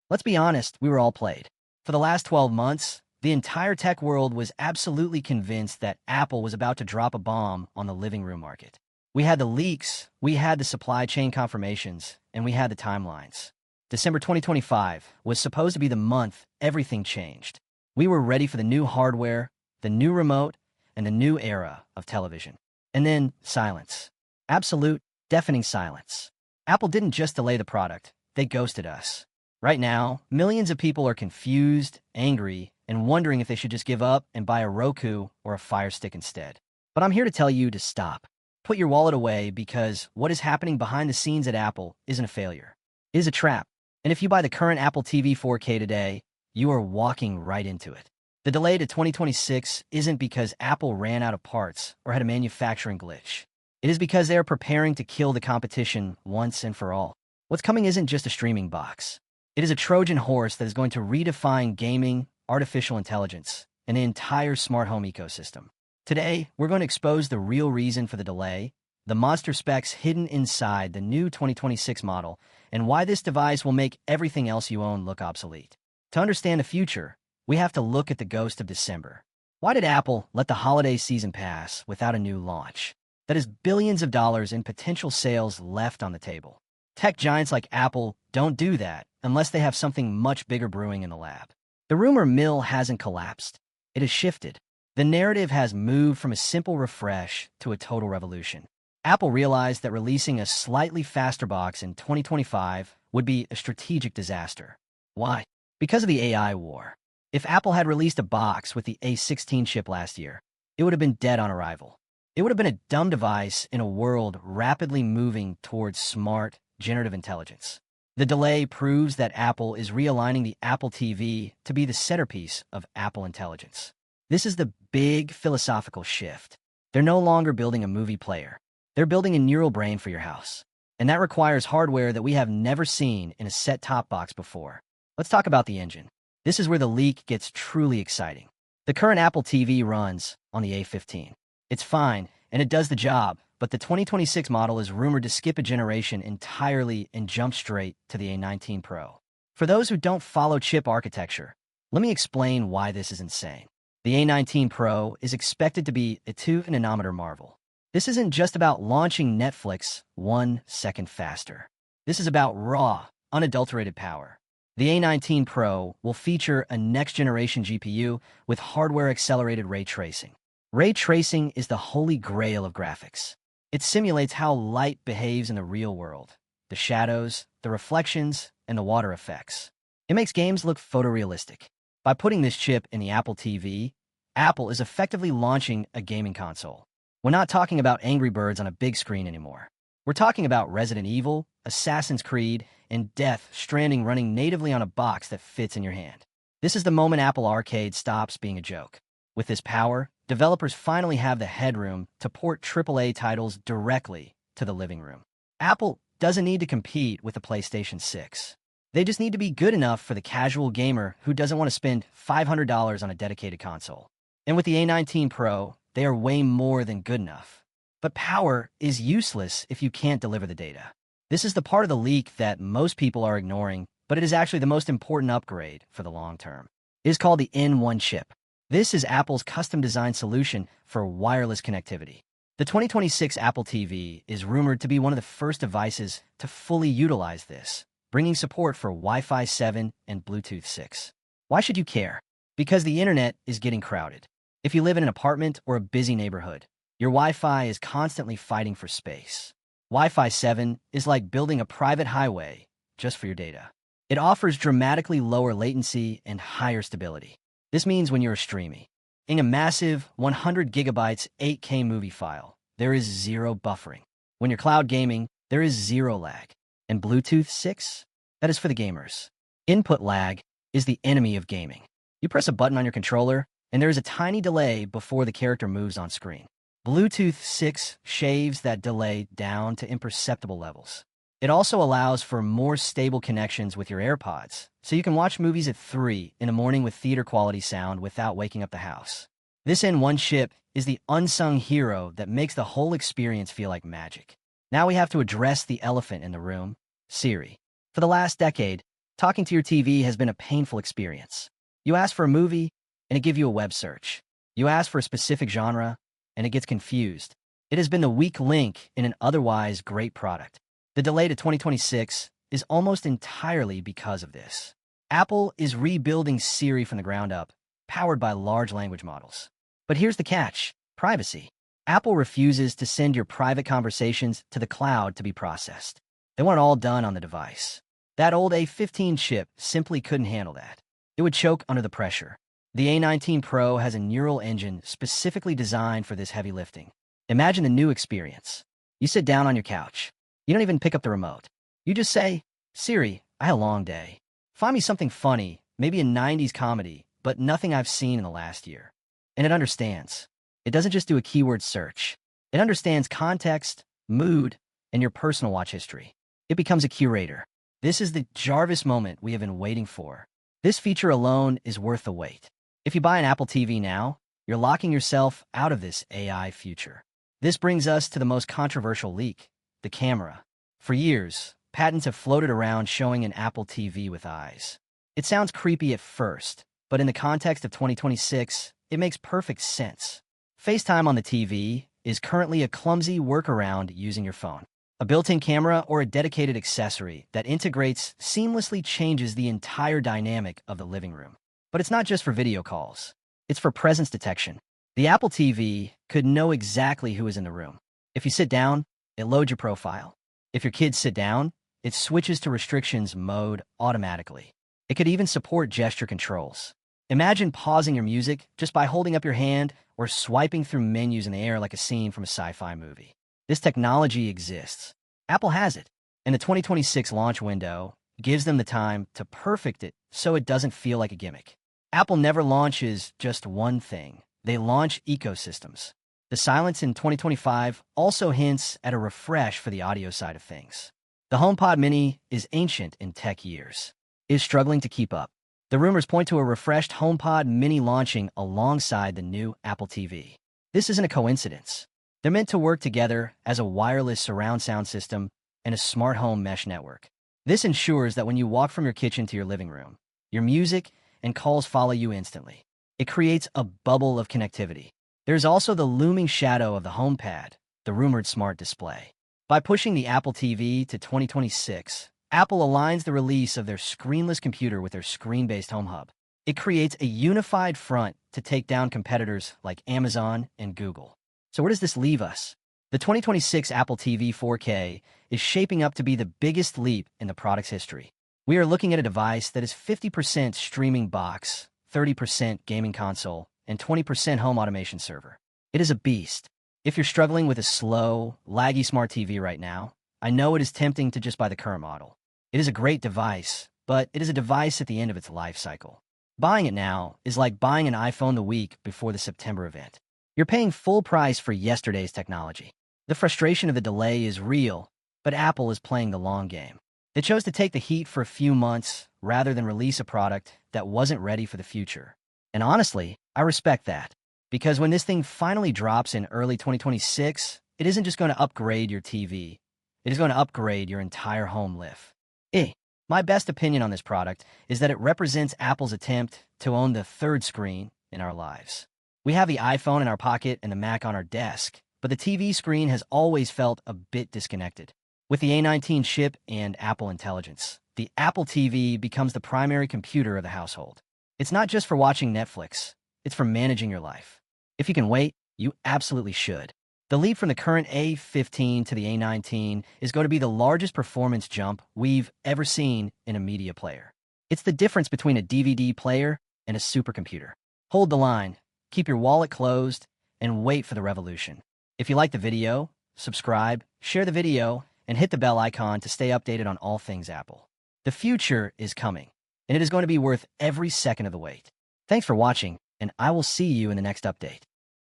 Let's be honest, we were all played. For the last 12 months, the entire tech world was absolutely convinced that Apple was about to drop a bomb on the living room market. We had the leaks, we had the supply chain confirmations, and we had the timelines. December 2025 was supposed to be the month everything changed. We were ready for the new hardware, the new remote, and the new era of television. And then silence. Absolute, deafening silence. Apple didn't just delay the product, they ghosted us. Right now, millions of people are confused, angry, and wondering if they should just give up and buy a Roku or a Fire Stick instead. But I'm here to tell you to stop. Put your wallet away because what is happening behind the scenes at Apple isn't a failure. It is a trap. And if you buy the current Apple TV 4K today, you are walking right into it. The delay to 2026 isn't because Apple ran out of parts or had a manufacturing glitch. It is because they are preparing to kill the competition once and for all. What's coming isn't just a streaming box. It is a Trojan horse that is going to redefine gaming, artificial intelligence, and the entire smart home ecosystem. Today, we're going to expose the real reason for the delay, the monster specs hidden inside the new 2026 model, and why this device will make everything else you own look obsolete. To understand the future, we have to look at the ghost of December. Why did Apple let the holiday season pass without a new launch? That is billions of dollars in potential sales left on the table. Tech giants like Apple don't do that unless they have something much bigger brewing in the lab. The rumor mill hasn't collapsed. It has shifted. The narrative has moved from a simple refresh to a total revolution. Apple realized that releasing a slightly faster box in 2025 would be a strategic disaster. Why? Because of the AI war. If Apple had released a box with the A16 chip last year, it would have been dead on arrival. It would have been a dumb device in a world rapidly moving towards smart, generative intelligence. The delay proves that Apple is realigning the Apple TV to be the centerpiece of Apple intelligence. This is the big philosophical shift. They're no longer building a movie player. They're building a neural brain for your house. And that requires hardware that we have never seen in a set-top box before. Let's talk about the engine. This is where the leak gets truly exciting. The current Apple TV runs on the A15. It's fine, and it does the job, but the 2026 model is rumored to skip a generation entirely and jump straight to the A19 Pro. For those who don't follow chip architecture, let me explain why this is insane. The A19 Pro is expected to be a 2-nanometer marvel. This isn't just about launching Netflix 1 second faster. This is about raw, unadulterated power. The A19 Pro will feature a next-generation GPU with hardware-accelerated ray tracing. Ray tracing is the holy grail of graphics. It simulates how light behaves in the real world, the shadows, the reflections, and the water effects. It makes games look photorealistic. By putting this chip in the Apple TV, Apple is effectively launching a gaming console. We're not talking about Angry Birds on a big screen anymore. We're talking about Resident Evil, Assassin's Creed, and Death Stranding running natively on a box that fits in your hand. This is the moment Apple Arcade stops being a joke. With this power, developers finally have the headroom to port AAA titles directly to the living room. Apple doesn't need to compete with the PlayStation 6. They just need to be good enough for the casual gamer who doesn't want to spend $500 on a dedicated console. And with the A19 Pro, they are way more than good enough. But power is useless if you can't deliver the data. This is the part of the leak that most people are ignoring, but it is actually the most important upgrade for the long term. It is called the N1 chip. This is Apple's custom-designed solution for wireless connectivity. The 2026 Apple TV is rumored to be one of the first devices to fully utilize this, bringing support for Wi-Fi 7 and Bluetooth 6. Why should you care? Because the internet is getting crowded. If you live in an apartment or a busy neighborhood, your Wi-Fi is constantly fighting for space. Wi-Fi 7 is like building a private highway just for your data. It offers dramatically lower latency and higher stability. This means when you're streaming a massive 100 gigabytes 8K movie file, there is zero buffering. When you're cloud gaming, there is zero lag. And Bluetooth 6? That is for the gamers. Input lag is the enemy of gaming. You press a button on your controller, and there is a tiny delay before the character moves on screen. Bluetooth 6 shaves that delay down to imperceptible levels. It also allows for more stable connections with your AirPods, so you can watch movies at 3 in the morning with theater-quality sound without waking up the house. This N1 chip is the unsung hero that makes the whole experience feel like magic. Now we have to address the elephant in the room, Siri. For the last decade, Talking to your TV has been a painful experience. You ask for a movie, and it gives you a web search. You ask for a specific genre, and it gets confused. It has been the weak link in an otherwise great product. The delay to 2026 is almost entirely because of this. Apple is rebuilding Siri from the ground up, powered by large language models. But here's the catch: privacy. Apple refuses to send your private conversations to the cloud to be processed. They want it all done on the device. That old A15 chip simply couldn't handle that. It would choke under the pressure. The A19 Pro has a neural engine specifically designed for this heavy lifting. Imagine the new experience. You sit down on your couch. You don't even pick up the remote. You just say, "Siri, I had a long day. Find me something funny, maybe a 90s comedy, but nothing I've seen in the last year." And it understands. It doesn't just do a keyword search. It understands context, mood, and your personal watch history. It becomes a curator. This is the Jarvis moment we have been waiting for. This feature alone is worth the wait. If you buy an Apple TV now, you're locking yourself out of this AI future. This brings us to the most controversial leak: the camera. For years, patents have floated around showing an Apple TV with eyes. It sounds creepy at first, but in the context of 2026, it makes perfect sense. FaceTime on the TV is currently a clumsy workaround using your phone. A built-in camera or a dedicated accessory that integrates seamlessly changes the entire dynamic of the living room. But it's not just for video calls. It's for presence detection. The Apple TV could know exactly who is in the room. If you sit down, it loads your profile. If your kids sit down, it switches to restrictions mode automatically. It could even support gesture controls. Imagine pausing your music just by holding up your hand or swiping through menus in the air like a scene from a sci-fi movie. This technology exists. Apple has it, and the 2026 launch window gives them the time to perfect it so it doesn't feel like a gimmick. Apple never launches just one thing. They launch ecosystems. The silence in 2025 also hints at a refresh for the audio side of things. The HomePod Mini is ancient in tech years. It is struggling to keep up. The rumors point to a refreshed HomePod Mini launching alongside the new Apple TV. This isn't a coincidence. They're meant to work together as a wireless surround sound system and a smart home mesh network. This ensures that when you walk from your kitchen to your living room, your music and calls follow you instantly. It creates a bubble of connectivity. There's also the looming shadow of the HomePad, the rumored smart display. By pushing the Apple TV to 2026, Apple aligns the release of their screenless computer with their screen-based home hub. It creates a unified front to take down competitors like Amazon and Google. So where does this leave us? The 2026 Apple TV 4K is shaping up to be the biggest leap in the product's history. We are looking at a device that is 50% streaming box, 30% gaming console, and 20% home automation server. It is a beast. If you're struggling with a slow, laggy smart TV right now, I know it is tempting to just buy the current model. It is a great device, but it is a device at the end of its life cycle. Buying it now is like buying an iPhone the week before the September event. You're paying full price for yesterday's technology. The frustration of the delay is real, but Apple is playing the long game. They chose to take the heat for a few months rather than release a product that wasn't ready for the future. And honestly, I respect that, because when this thing finally drops in early 2026, it isn't just going to upgrade your TV. It is going to upgrade your entire home life. My best opinion on this product is that it represents Apple's attempt to own the third screen in our lives. We have the iPhone in our pocket and the Mac on our desk, but the TV screen has always felt a bit disconnected. With the A19 chip and Apple Intelligence, the Apple TV becomes the primary computer of the household. It's not just for watching Netflix, it's for managing your life. If you can wait, you absolutely should. The leap from the current A15 to the A19 is going to be the largest performance jump we've ever seen in a media player. It's the difference between a DVD player and a supercomputer. Hold the line, keep your wallet closed, and wait for the revolution. If you like the video, subscribe, share the video, and hit the bell icon to stay updated on all things Apple. The future is coming, and it is going to be worth every second of the wait. Thanks for watching, and I will see you in the next update.